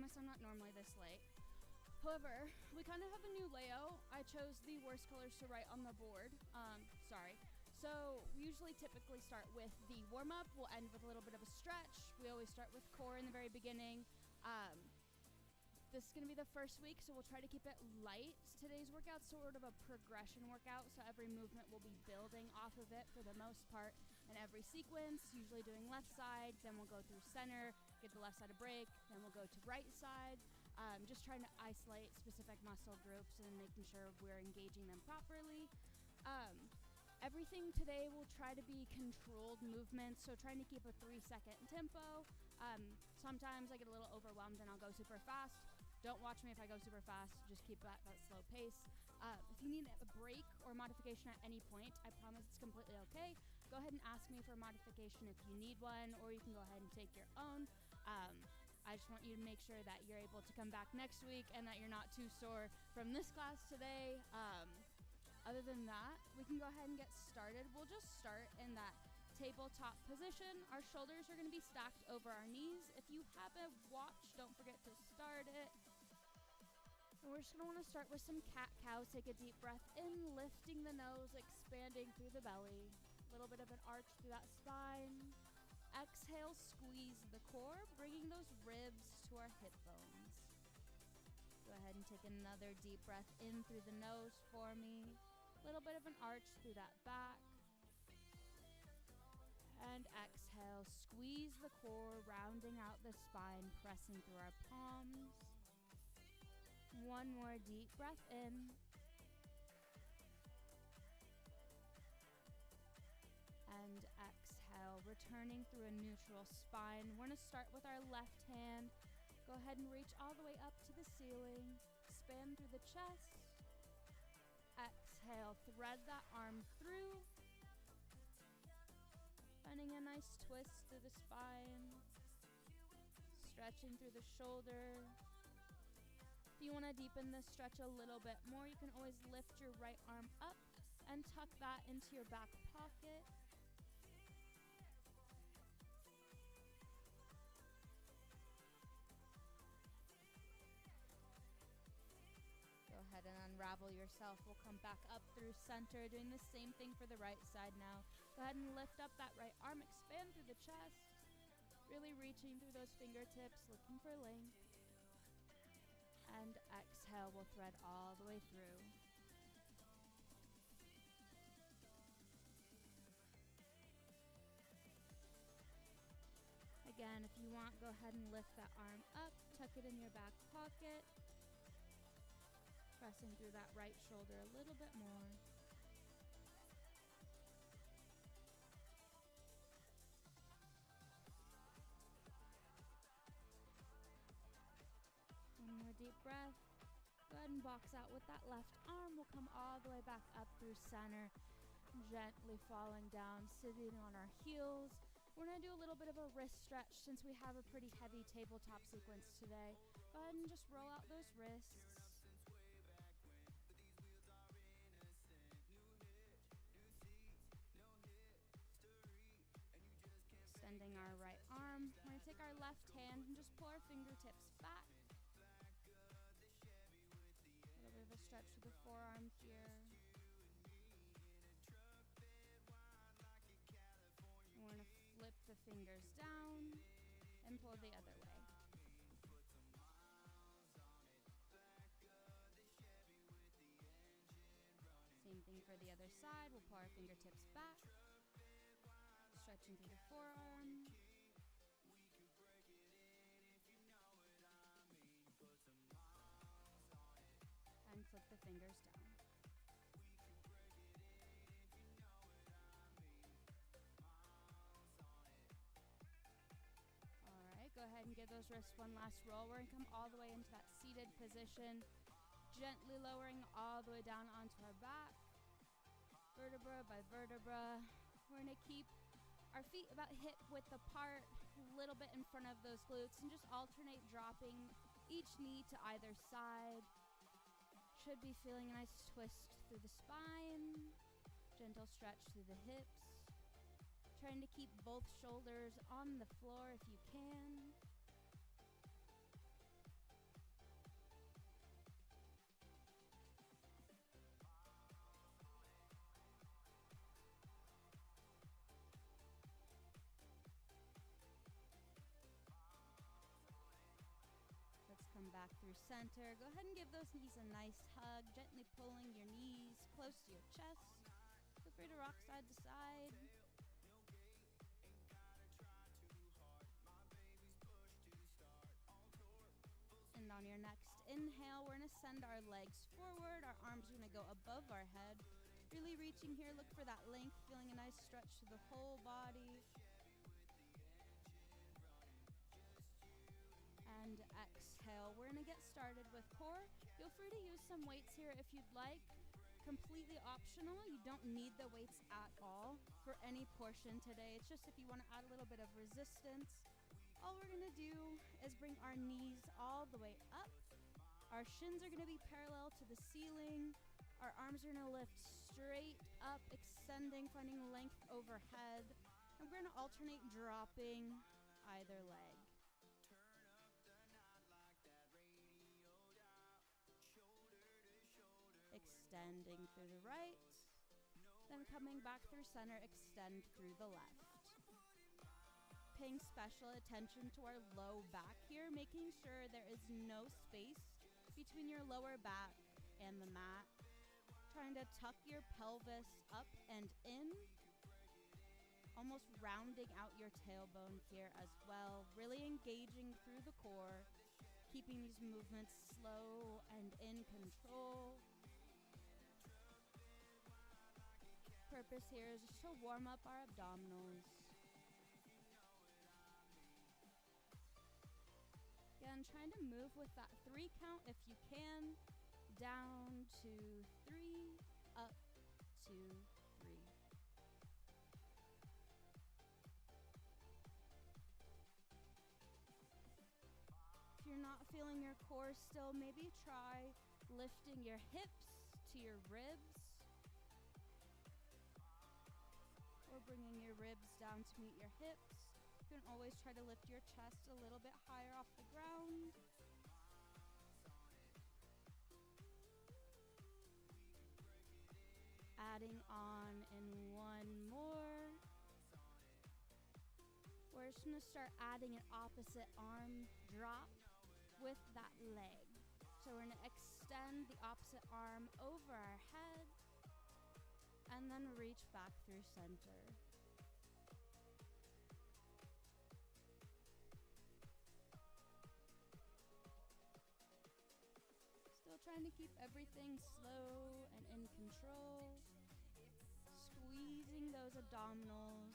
promise I'm not normally this late. However, we kind of have a new layout. I chose the worst colors to write on the board. So we usually typically start with the warm-up. We'll end with a little bit of a stretch. We always start with core in the very beginning. This is going to be the first week, so we'll try to keep it light. Today's workout's sort of a progression workout, so every movement will be building off of it for the most part in every sequence, usually doing left side, then we'll go through center, get the left side a break, then we'll go to right side. Just trying to isolate specific muscle groups and making sure we're engaging them properly. Everything today will try to be controlled movements, so trying to keep a 3-second tempo. Sometimes I get a little overwhelmed and I'll go super fast. Don't watch me if I go super fast, just keep that slow pace. If you need a break or modification at any point, I promise it's completely okay. Go ahead and ask me for a modification if you need one, or you can go ahead and take your own. I just want you to make sure that you're able to come back next week and that you're not too sore from this class today. Other than that, we can go ahead and get started. We'll just start in that tabletop position. Our shoulders are going to be stacked over our knees. If you have a watch, don't forget to start it. And we're just going to want to start with some cat-cow. Take a deep breath in, lifting the nose, expanding through the belly. A little bit of an arch through that spine. Exhale, squeeze the core, bringing those ribs to our hip bones. Go ahead and take another deep breath in through the nose for me. A little bit of an arch through that back. And exhale, squeeze the core, rounding out the spine, pressing through our palms. One more deep breath in. And exhale, returning through a neutral spine. We're going to start with our left hand. Go ahead and reach all the way up to the ceiling. Expand through the chest. Exhale, thread that arm through. Finding a nice twist through the spine. Stretching through the shoulder. If you want to deepen this stretch a little bit more, you can always lift your right arm up and tuck that into your back pocket. Go ahead and unravel yourself. We'll come back up through center, doing the same thing for the right side now. Go ahead and lift up that right arm, expand through the chest, really reaching through those fingertips, looking for length. And exhale, we'll thread all the way through. Again, if you want, go ahead and lift that arm up, tuck it in your back pocket. Pressing through that right shoulder a little bit more. One more deep breath. Go ahead and box out with that left arm. We'll come all the way back up through center, gently falling down, sitting on our heels. We're going to do a little bit of a wrist stretch since we have a pretty heavy tabletop sequence today. Go ahead and just roll out those wrists. Extending our right arm. We're going to take our left hand and just pull our fingertips back. A little bit of a stretch through the forearm here. And we're going to flip the fingers down and pull the other way. Same thing for the other side. We'll pull our fingertips back. Stretching through the forearm. And flip the fingers down. Alright, go ahead and give those wrists one last roll. We're going to come all the way into that seated position, gently lowering all the way down onto our back, vertebra by vertebra. We're going to keep our feet about hip width apart, a little bit in front of those glutes, and just alternate dropping each knee to either side. Should be feeling a nice twist through the spine, gentle stretch through the hips. Trying to keep both shoulders on the floor if you can. back through center. Go ahead and give those knees a nice hug, gently pulling your knees close to your chest. Feel free to rock side to side. And on your next inhale, we're going to send our legs forward. Our arms are going to go above our head. Really reaching here, look for that length, feeling a nice stretch to the whole body. And exhale. We're going to get started with core. Feel free to use some weights here if you'd like. Completely optional. You don't need the weights at all for any portion today. It's just if you want to add a little bit of resistance. All we're going to do is bring our knees all the way up. Our shins are going to be parallel to the ceiling. Our arms are going to lift straight up, extending, finding length overhead. And we're going to alternate dropping either leg. Extending through the right, then coming back through center, extend through the left. Paying special attention to our low back here, making sure there is no space between your lower back and the mat. Trying to tuck your pelvis up and in, almost rounding out your tailbone here as well, really engaging through the core, keeping these movements slow and in control. Purpose here is just to warm up our abdominals. Again, trying to move with that 3 count if you can. Down to 3, up to 3. If you're not feeling your core still, maybe try lifting your hips to your ribs. Or bringing your ribs down to meet your hips. You can always try to lift your chest a little bit higher off the ground. Adding on in one more. We're just going to start adding an opposite arm drop with that leg. So we're going to extend the opposite arm over our head. And then reach back through center. Still trying to keep everything slow and in control. Squeezing those abdominals.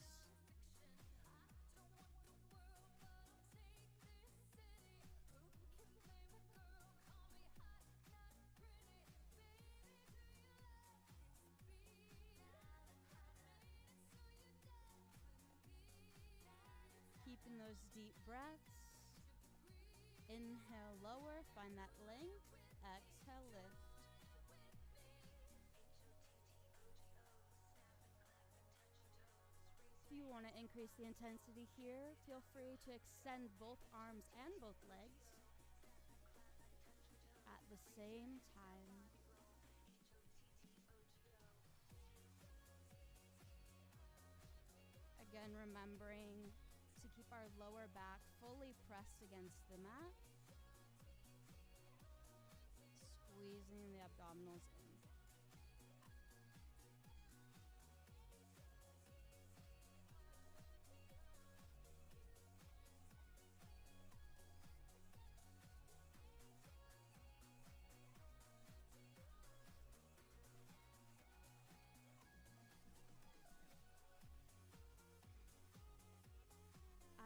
Keeping those deep breaths. Inhale, lower, find that length. Exhale, lift. If you want to increase the intensity here, feel free to extend both arms and both legs at the same time. Again, remembering to keep our lower back fully pressed against the mat. Squeezing the abdominals in.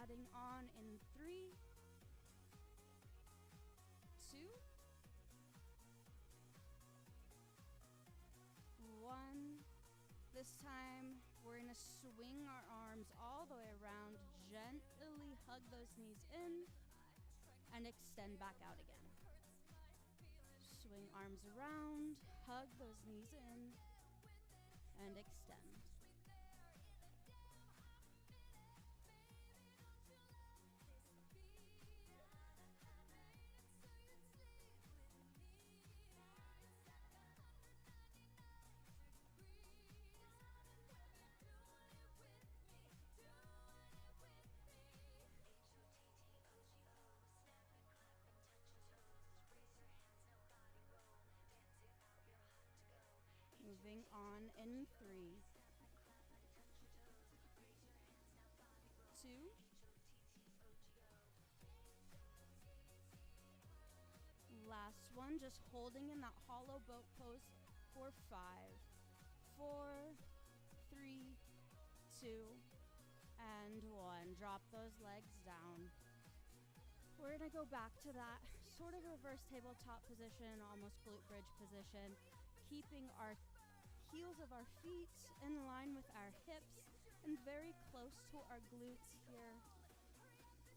Adding on in 3, 2, 1. This time we're going to swing our arms all the way around, gently hug those knees in, and extend back out again. Swing arms around, hug those knees in, and extend. Continuing on in 3, 2, last one, just holding in that hollow boat pose for 5, 4, 3, 2, and 1. Drop those legs down. We're gonna go back to that sort of reverse tabletop position, almost glute bridge position, keeping our heels of our feet in line with our hips and very close to our glutes here.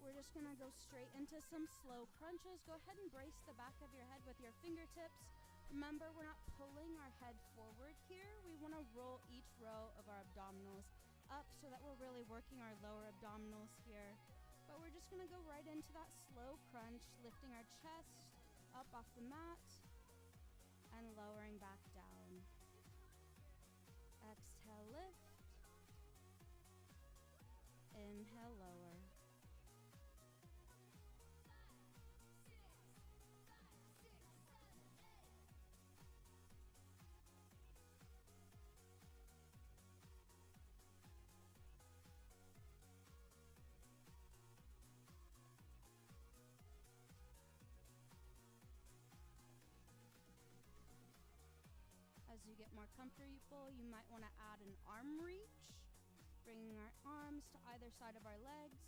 We're just gonna go straight into some slow crunches. Go ahead and brace the back of your head with your fingertips. Remember, we're not pulling our head forward here. We wanna roll each row of our abdominals up so that we're really working our lower abdominals here. But we're just gonna go right into that slow crunch, lifting our chest up off the mat and lowering back down. Exhale, lift. Inhale, lower. As you get more comfortable, you might want to add an arm reach, bringing our arms to either side of our legs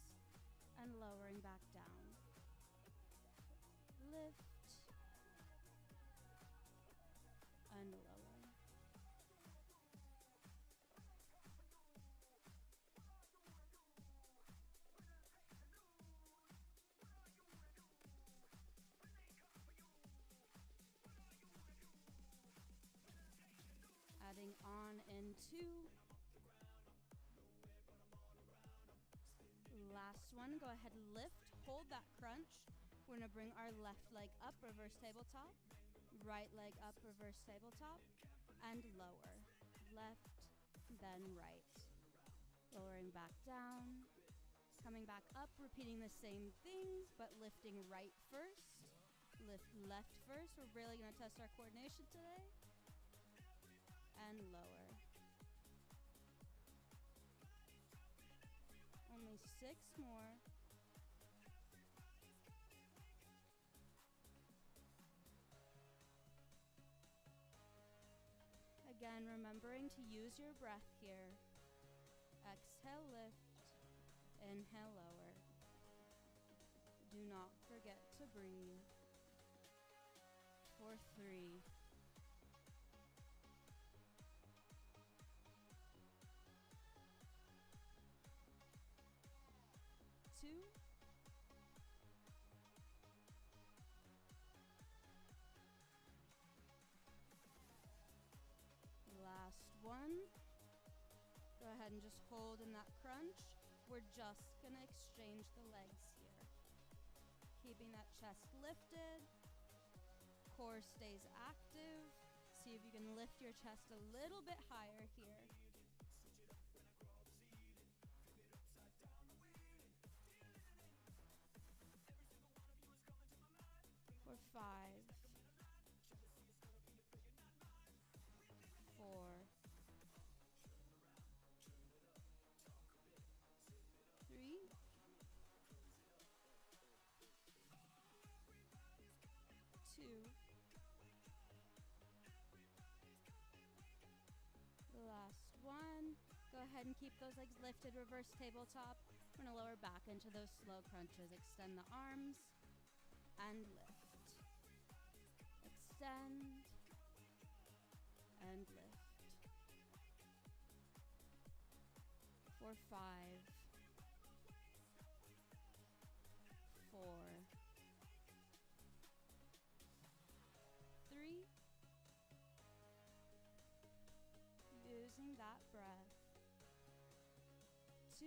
and lowering back down. Lift and lower. Adding on into last one. Go ahead, lift, hold that crunch. We're gonna bring our left leg up, reverse tabletop, right leg up, reverse tabletop, and lower. Left, then right. Lowering back down, coming back up, repeating the same thing, but lifting right first, lift left first. We're really gonna test our coordination today. And lower. Only 6 more. Again, remembering to use your breath here. Exhale, lift. Inhale, lower. Do not forget to breathe. For 3, 2, last one. Go ahead and just hold in that crunch. We're just gonna exchange the legs here. Keeping that chest lifted. Core stays active. See if you can lift your chest a little bit higher here. For 5, 4, 3, 2, last one. Go ahead and keep those legs lifted, reverse tabletop. We're gonna lower back into those slow crunches. Extend the arms and lift. Extend and lift. For 5, 4, 3, using that breath. 2,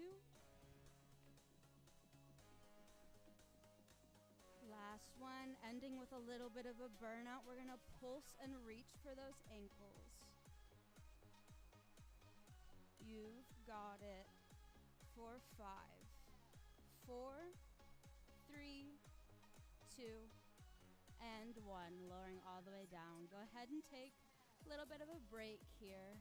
last one, ending with a little bit of a burnout. We're gonna pulse and reach for those ankles. You've got it. For 5, 4, 3, 2, and 1. Lowering all the way down. Go ahead and take Little bit of a break here.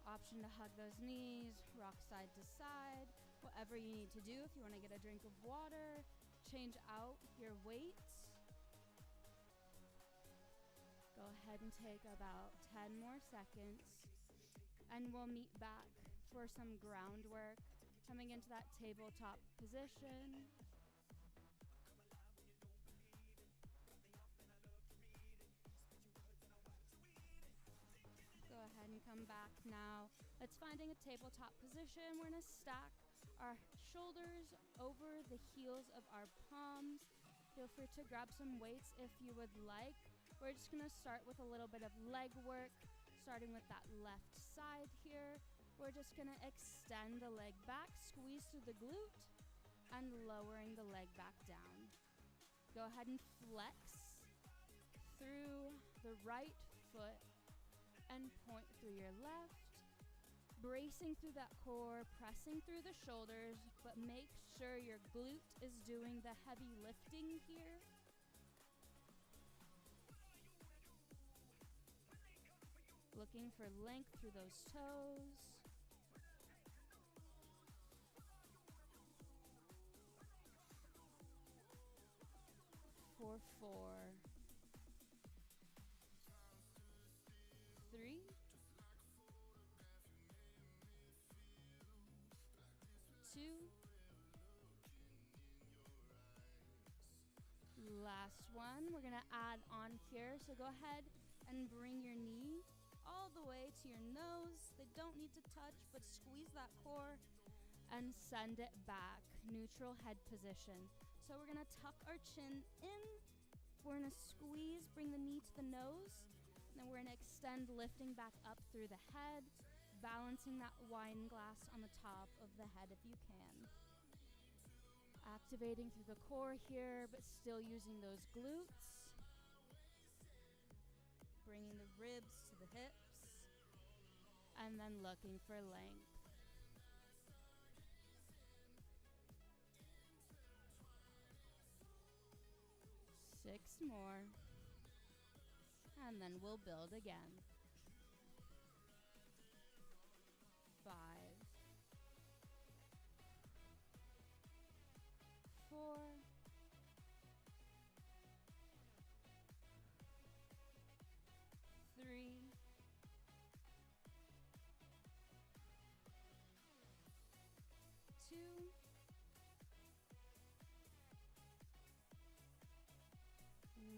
Option to hug those knees, rock side to side, whatever you need to do. If you want to get a drink of water, change out your weights. Go ahead and take about 10 more seconds, and we'll meet back for some groundwork, coming into that tabletop position. Go ahead and come back now. Let's finding a tabletop position. We're gonna stack our shoulders over the heels of our palms. Feel free to grab some weights if you would like. We're just gonna start with a little bit of leg work, starting with that left side here. We're just gonna extend the leg back, squeeze through the glute, and lowering the leg back down. Go ahead and flex through the right foot and point through your left. Bracing through that core, pressing through the shoulders, but make sure your glute is doing the heavy lifting here. Looking for length through those toes. For 4, 3, 2, last one. We're gonna add on here, so go ahead and bring your knee all the way to your nose. They don't need to touch, but squeeze that core and send it back. Neutral head position. So we're gonna tuck our chin in. We're gonna squeeze, bring the knee to the nose. And then we're gonna extend, lifting back up through the head, balancing that wine glass on the top of the head if you can. Activating through the core here, but still using those glutes. Bringing the ribs to the hips, and then looking for length. Six more, and then we'll build again. 5, 4, 3, 2,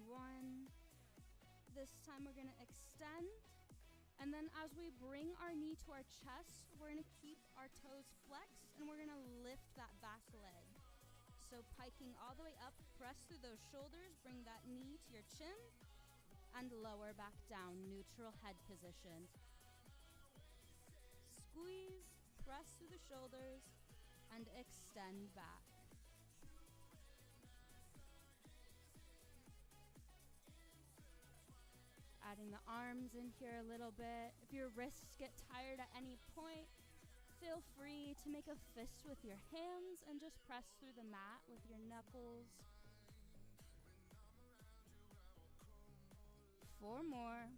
1. This time we're gonna extend, and then as we bring our knee to our chest, we're gonna keep our toes flexed, and we're gonna lift that back leg. So piking all the way up, press through those shoulders, bring that knee to your chin, and lower back down, neutral head position. Squeeze, press through the shoulders, and extend back. Adding the arms in here a little bit. If your wrists get tired at any point, feel free to make a fist with your hands and just press through the mat with your knuckles. 4 more.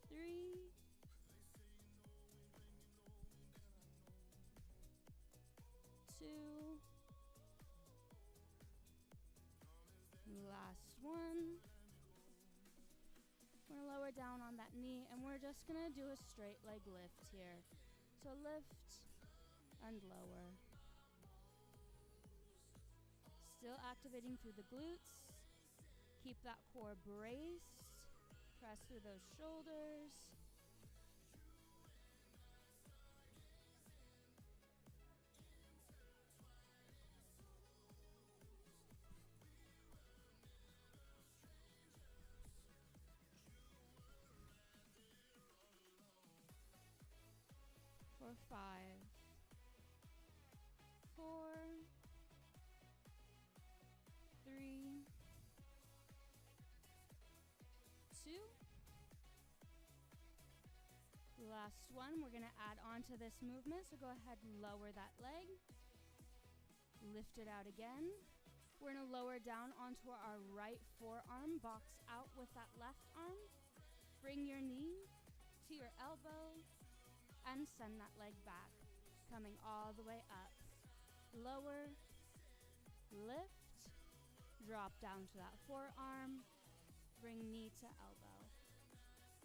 3, 2, last one. We're gonna lower down on that knee, and we're just gonna do a straight leg lift here. So lift and lower. Still activating through the glutes. Keep that core braced. Press through those shoulders. For 5, 4, 3, 2, last Last one, we're gonna add on to this movement, so go ahead and lower that leg. Lift it out again. We're gonna lower down onto our right forearm, box out with that left arm. Bring your knee to your elbow and send that leg back, coming all the way up. Lower, lift, drop down to that forearm, bring knee to elbow.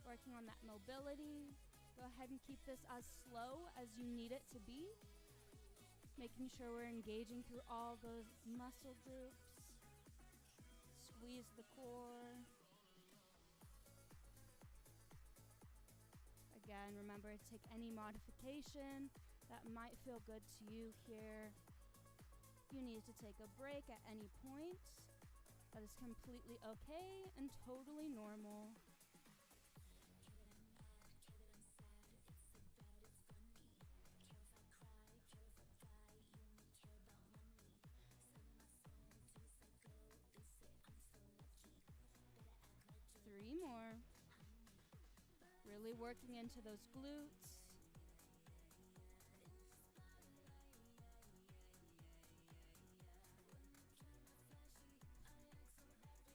Working on that mobility. Go ahead and keep this as slow as you need it to be. Making sure we're engaging through all those muscle groups. Squeeze the core. Again, remember to take any modification that might feel good to you here. If you need to take a break at any point, that is completely okay and totally normal. Three more. Really working into those glutes.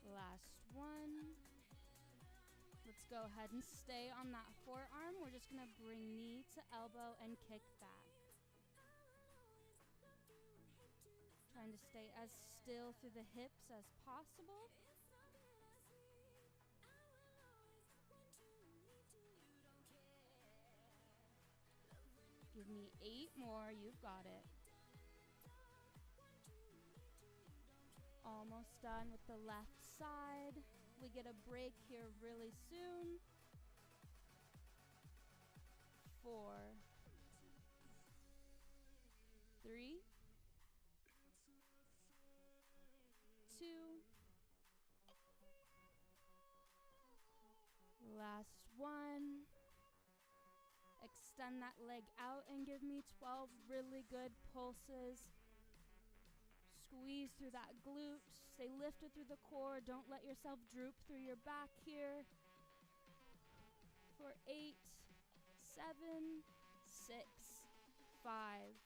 Last one. Let's go ahead and stay on that forearm. We're just going to bring knee to elbow and kick back. Trying to stay as still through the hips as possible. Give me 8 more. You've got it. Almost done with the left side. We get a break here really soon. 4, 3, 2. Last one. Extend that leg out and give me 12 really good pulses. Squeeze through that glute. Stay lifted through the core. Don't let yourself droop through your back here. For 8, 7, 6, 5,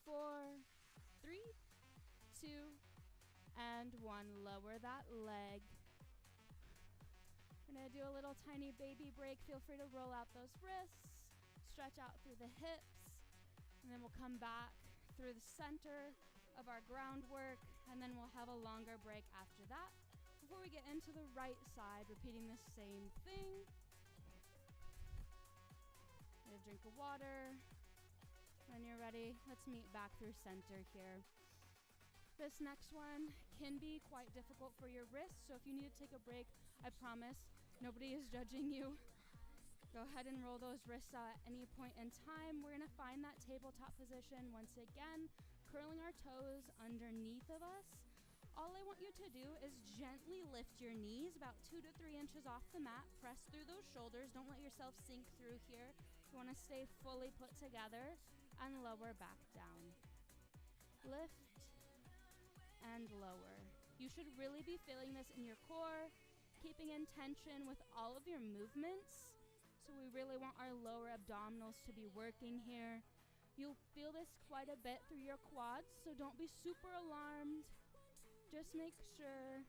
4, 3, 2, and 1. Lower that leg. We're gonna do a little tiny baby break. Feel free to roll out those wrists. Stretch out through the hips, and then we'll come back through the center of our groundwork, and then we'll have a longer break after that. Before we get into the right side, repeating the same thing. Get a drink of water. When you're ready, let's meet back through center here. This next one can be quite difficult for your wrists, so if you need to take a break, I promise nobody is judging you. Go ahead and roll those wrists out at any point in time. We're gonna find that tabletop position once again, curling our toes underneath of us. All I want you to do is gently lift your knees about 2 to 3 inches off the mat. Press through those shoulders. Don't let yourself sink through here. You wanna stay fully put together and lower back down. Lift and lower. You should really be feeling this in your core, keeping in tension with all of your movements. So we really want our lower abdominals to be working here. You'll feel this quite a bit through your quads, so don't be super alarmed. Just make sure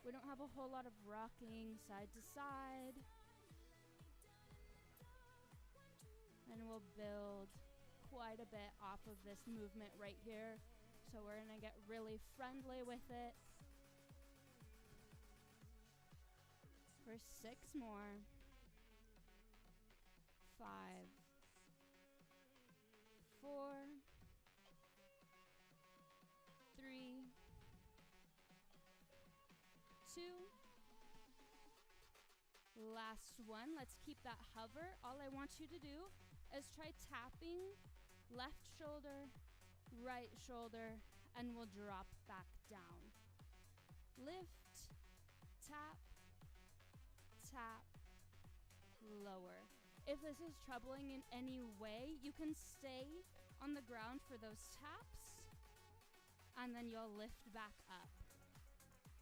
we don't have a whole lot of rocking side to side. And we'll build quite a bit off of this movement right here. So we're gonna get really friendly with it. For 6 more. 5, 4, 3, 2. Last one. Let's keep that hover. All I want you to do is try tapping left shoulder, right shoulder, and we'll drop back down. Lift, tap, tap, lower. If this is troubling in any way, you can stay on the ground for those taps, and then you'll lift back up.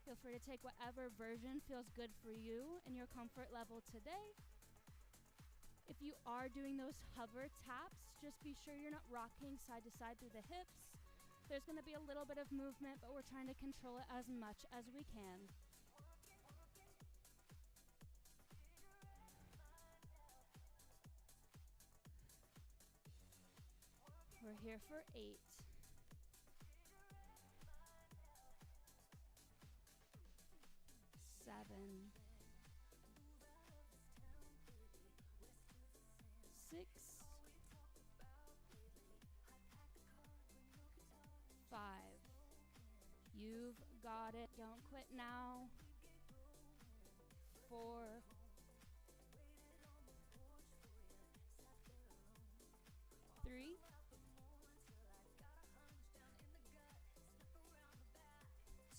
Feel free to take whatever version feels good for you and your comfort level today. If you are doing those hover taps, just be sure you're not rocking side to side through the hips. There's going to be a little bit of movement, but we're trying to control it as much as we can. We're here for 8. 7. 6. 5. You've got it. Don't quit now. 4. 3.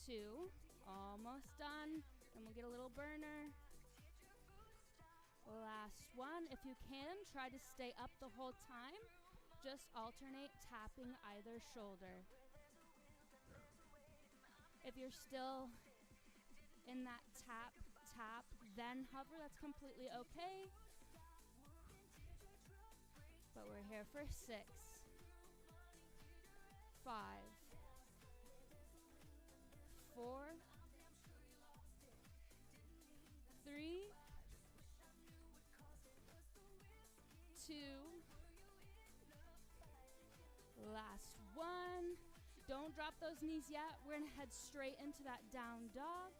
2. Almost done. And we'll get a little burner. Last one. If you can, try to stay up the whole time. Just alternate tapping either shoulder. If you're still in that tap, then hover, that's completely okay. But we're here for 6. 5. 4. 3. 2. Last one. Don't drop those knees yet. We're going to head straight into that down dog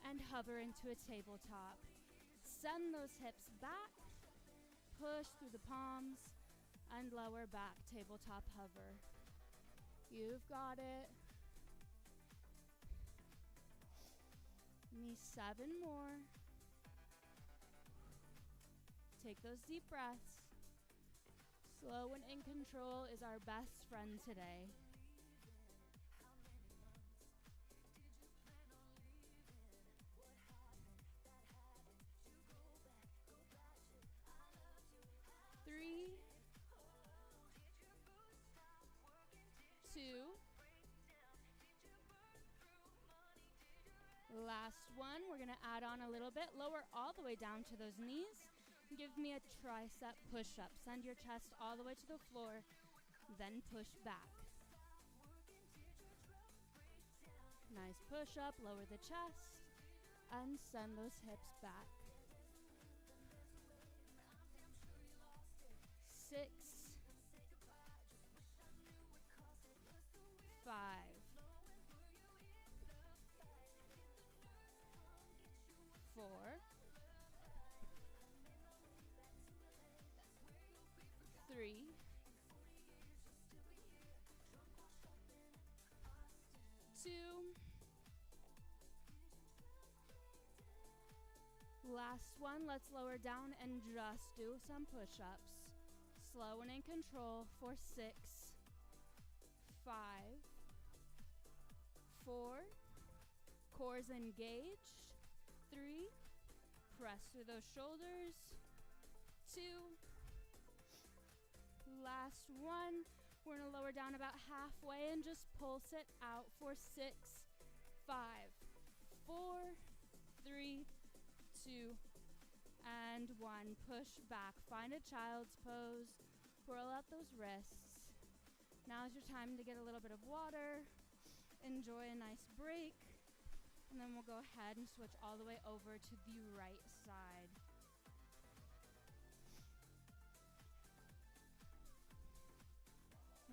and hover into a tabletop. Send those hips back. Push through the palms and lower back, tabletop hover. You've got it. Me 7 more. Take those deep breaths. Slow and in control is our best friend today. Three, 2. Last one. We're going to add on a little bit. Lower all the way down to those knees. Give me a tricep push-up. Send your chest all the way to the floor, then push back. Nice push-up. Lower the chest and send those hips back. 6. 5. 4. 3. 2. Last one. Let's lower down and just do some push-ups. Slow and in control for 6. 5. 4. Cores engaged. 3. Press through those shoulders. 2. Last one. We're going to lower down about halfway and just pulse it out for 6, 5, 4, 3, 2, and 1. Push back. Find a child's pose. Roll out those wrists. Now's your time to get a little bit of water. Enjoy a nice break. And then we'll go ahead and switch all the way over to the right side.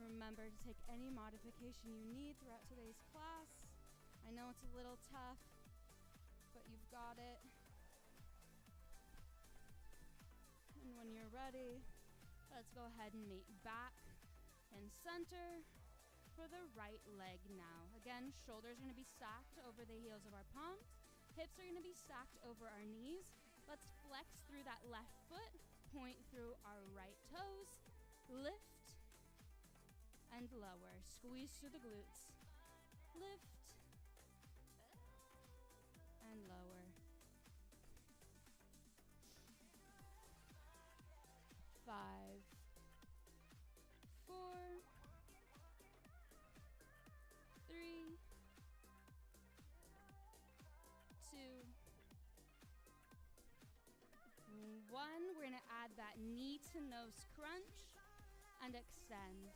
Remember to take any modification you need throughout today's class. I know it's a little tough, but you've got it. And when you're ready, let's go ahead and meet back and center for the right leg now. Again, shoulders are going to be stacked over the heels of our palms. Hips are going to be stacked over our knees. Let's flex through that left foot, point through our right toes, lift and lower. Squeeze through the glutes. Lift and lower. 5, 4, 3, 2, one, we're gonna add that knee to nose crunch and extend.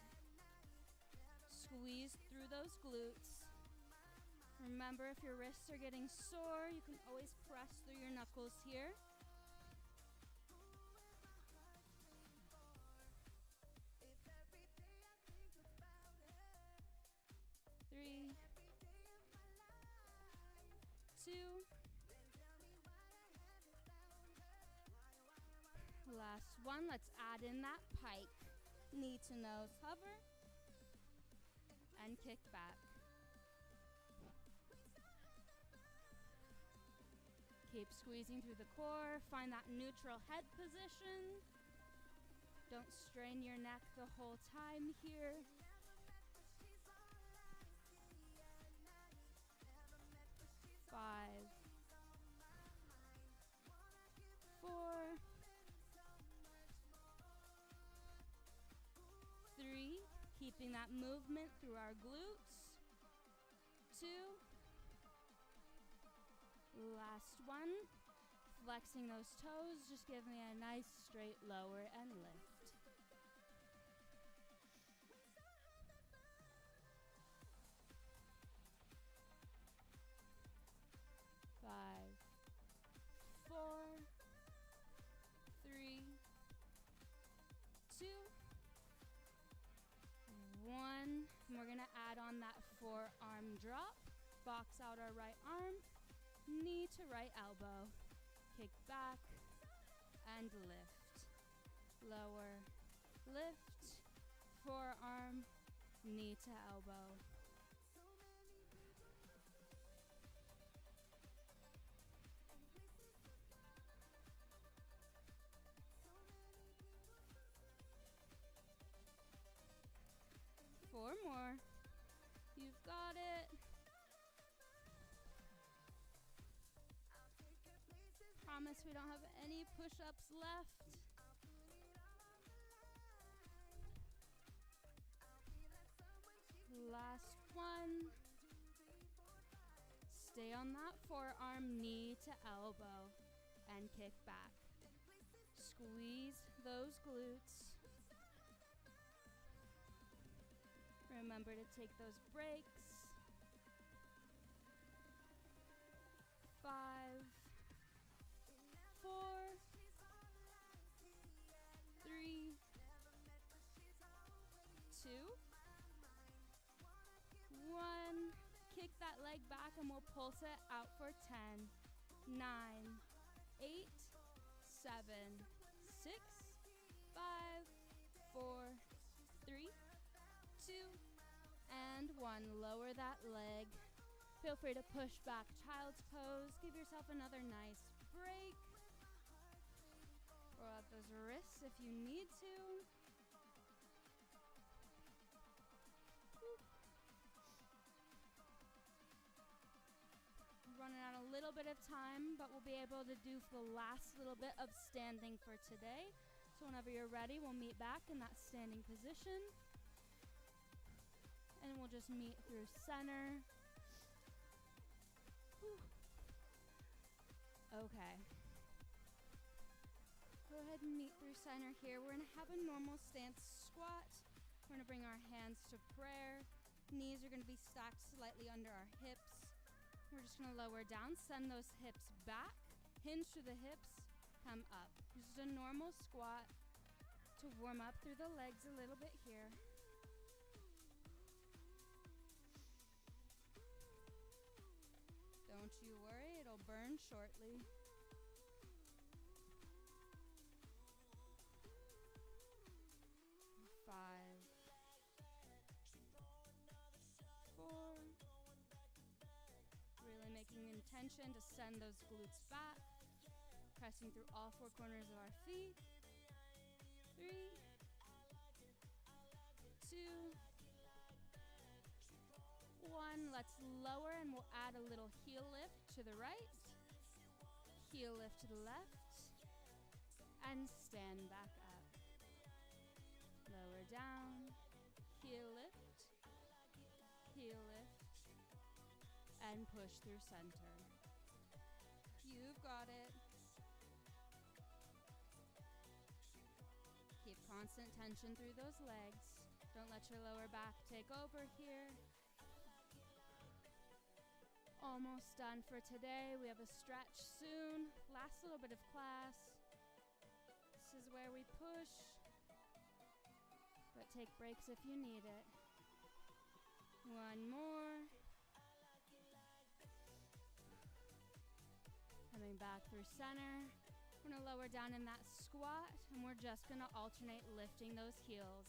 Squeeze through those glutes. Remember, if your wrists are getting sore, you can always press through your knuckles here. 3, 2. Last one, let's add in that pike. Knee to nose hover and kick back. Keep squeezing through the core, find that neutral head position. Don't strain your neck the whole time here. 5, 4, 3, keeping that movement through our glutes. 2, last one, flexing those toes, just give me a nice straight lower and lift. 5, 4, 3, 2, 1. And we're gonna add on that forearm drop. Box out our right arm, knee to right elbow. Kick back and lift. Lower, lift, forearm, knee to elbow. Four more. You've got it. Promise we don't have any push-ups left. Last one. Stay on that forearm, knee to elbow, and kick back. Squeeze those glutes. Remember to take those breaks. 5, 4, 3, 2, 1. Kick that leg back and we'll pulse it out for 10, 9, 8, 7, 6, 5, 4, 3, 2, and 1. Lower that leg. Feel free to push back child's pose. Give yourself another nice break. Roll out those wrists if you need to. Whew. Running out a little bit of time, but we'll be able to do the last little bit of standing for today. So whenever you're ready, we'll meet back in that standing position. And we'll just meet through center. Whew. Okay. Go ahead and meet through center here. We're gonna have a normal stance squat. We're gonna bring our hands to prayer. Knees are gonna be stacked slightly under our hips. We're just gonna lower down, send those hips back, hinge through the hips, come up. Just a normal squat to warm up through the legs a little bit here. Don't you worry, it'll burn shortly. 5, 4. Really making intention to send those glutes back. Pressing through all four corners of our feet. 3, 2, 1. Let's lower and we'll add a little heel lift to the right. Heel lift to the left. And stand back up. Lower down. Heel lift. Heel lift. And push through center. You've got it. Constant tension through those legs. Don't let your lower back take over here. Almost done for today. We have a stretch soon. Last little bit of class. This is where we push, but take breaks if you need it. One more. Coming back through center. We're going to lower down in that squat, and we're just going to alternate lifting those heels.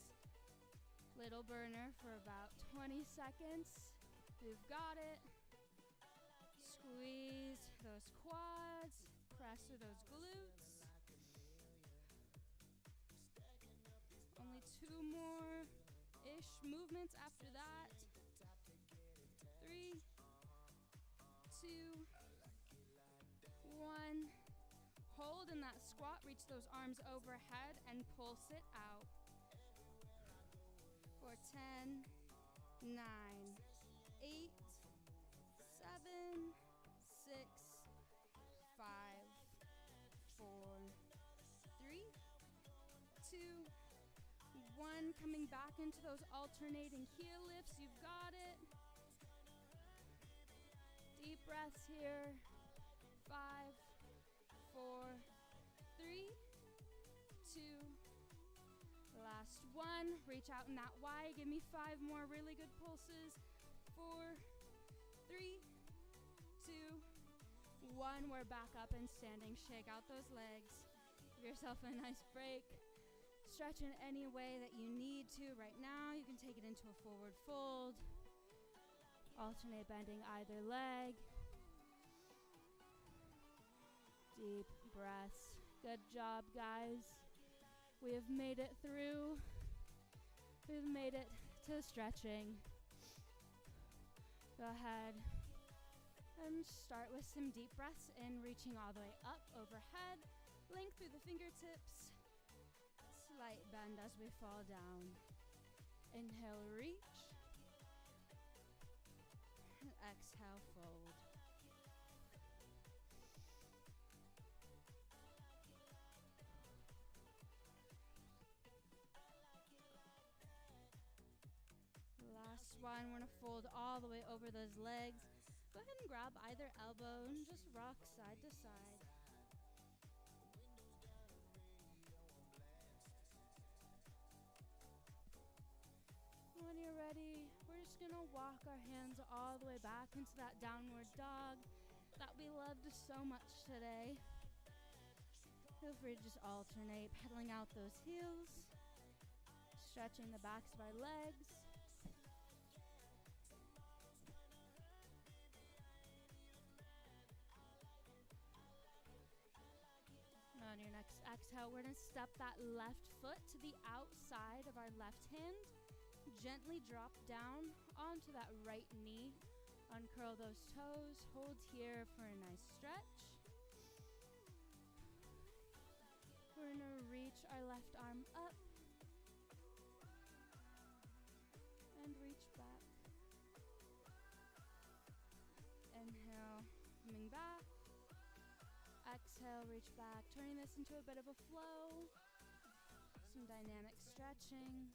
Little burner for about 20 seconds. We've got it. Squeeze those quads. Press through those glutes. Only 2 more-ish movements after that. 3, 2, 1. Hold in that squat. Reach those arms overhead and pulse it out. For 10, 9, 8, 7, 6, 5, 4, 3, 2, 1. Coming back into those alternating heel lifts. You've got it. Deep breaths here. 5, 4, 3, 2. Last one. Reach out in that Y. Give me 5 more really good pulses. 4, 3, 2, 1. We're back up and standing. Shake out those legs. Give yourself a nice break. Stretch in any way that you need to right now. You can take it into a forward fold. Alternate bending either leg. Deep breaths. Good job, guys. We have made it through. We've made it to stretching. Go ahead and start with some deep breaths in, reaching all the way up overhead. Blink through the fingertips. Slight bend as we fall down. Inhale, reach. And exhale, fold. Last one, we're gonna fold all the way over those legs. Go ahead and grab either elbow and just rock side to side. When you're ready, we're just gonna walk our hands all the way back into that downward dog that we loved so much today. Feel free to just alternate, pedaling out those heels, stretching the backs of our legs. On your next exhale, we're gonna step that left foot to the outside of our left hand. Gently drop down onto that right knee. Uncurl those toes. Hold here for a nice stretch. We're going to reach our left arm up and reach back. Inhale, coming back. Exhale, reach back. Turning this into a bit of a flow. Some dynamic stretching.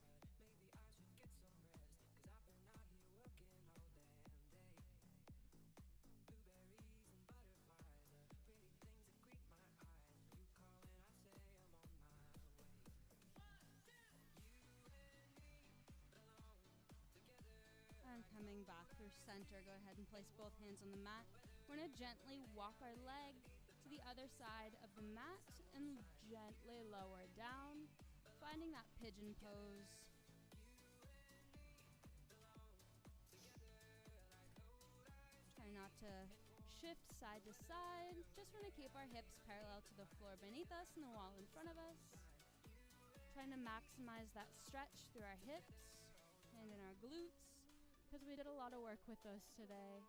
And coming back through center, go ahead and place both hands on the mat. We're going to gently walk our leg to the other side of the mat and gently lower down, finding that pigeon pose. Try not to shift side to side. Just want to keep our hips parallel to the floor beneath us and the wall in front of us. Trying to maximize that stretch through our hips and in our glutes, because we did a lot of work with those today.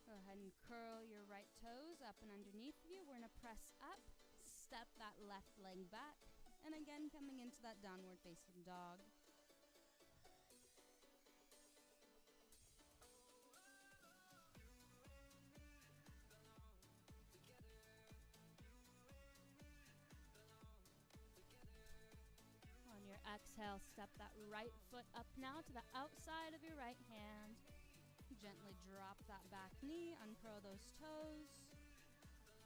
Go ahead and curl your right toes up and underneath you. We're going to press up, step that left leg back, and again coming into that downward facing dog. exhale, step that right foot up now to the outside of your right hand. Gently drop that back knee, uncurl those toes.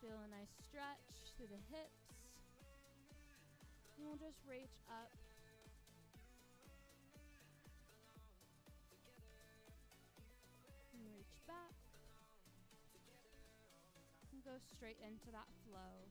Feel a nice stretch through the hips. And we'll just reach up. And reach back. And go straight into that flow.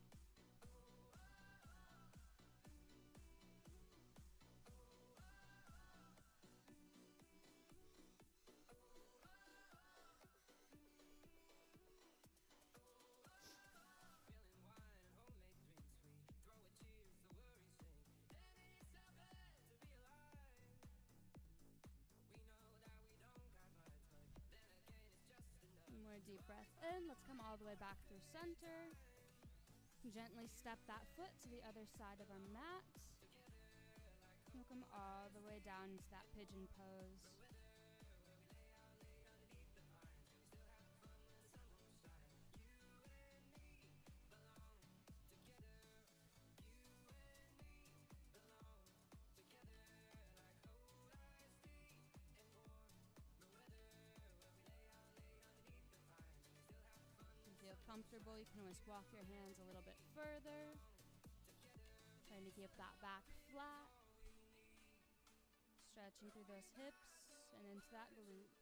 More deep breath in. Let's come all the way back through center. Gently step that foot to the other side of our mat. We'll come all the way down into that pigeon pose. Comfortable, you can always walk your hands a little bit further, trying to keep that back flat, stretching through those hips and into that glute.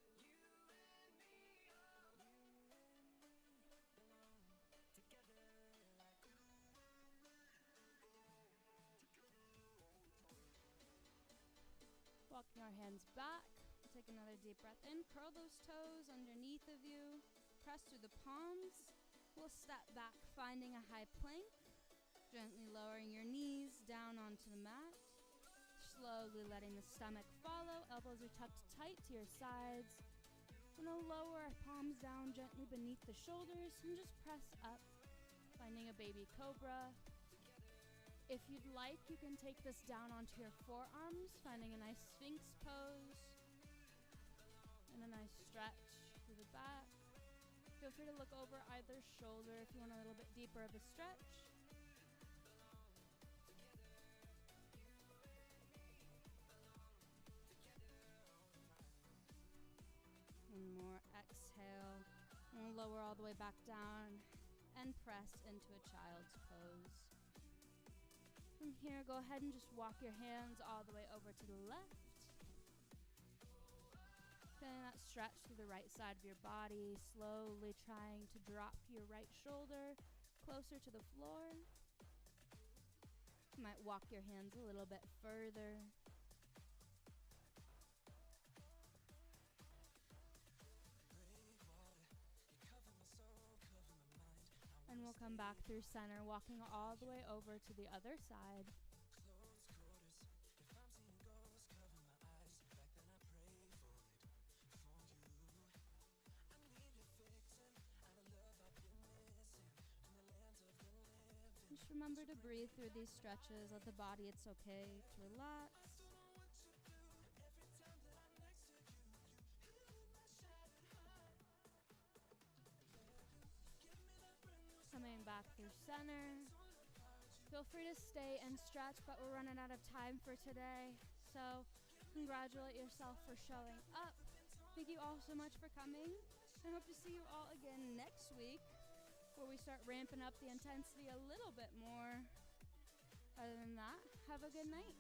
Walking our hands back, take another deep breath in, curl those toes underneath of you, press through the palms. We'll step back, finding a high plank, gently lowering your knees down onto the mat, slowly letting the stomach follow. Elbows are tucked tight to your sides. We're going to lower our palms down gently beneath the shoulders and just press up, finding a baby cobra. If you'd like, you can take this down onto your forearms, finding a nice sphinx pose and a nice stretch through the back. Feel free to look over either shoulder if you want a little bit deeper of a stretch. One more exhale. And we'll lower all the way back down and press into a child's pose. From here, go ahead and just walk your hands all the way over to the left. Feeling that stretch through the right side of your body, slowly trying to drop your right shoulder closer to the floor. You might walk your hands a little bit further. And we'll come back through center, walking all the way over to the other side. Just remember to breathe through these stretches. Let the body, it's okay to relax. Coming back through center. Feel free to stay and stretch, but we're running out of time for today. So congratulate yourself for showing up. Thank you all so much for coming. I hope to see you all again next week, where we start ramping up the intensity a little bit more. Other than that, have a good night.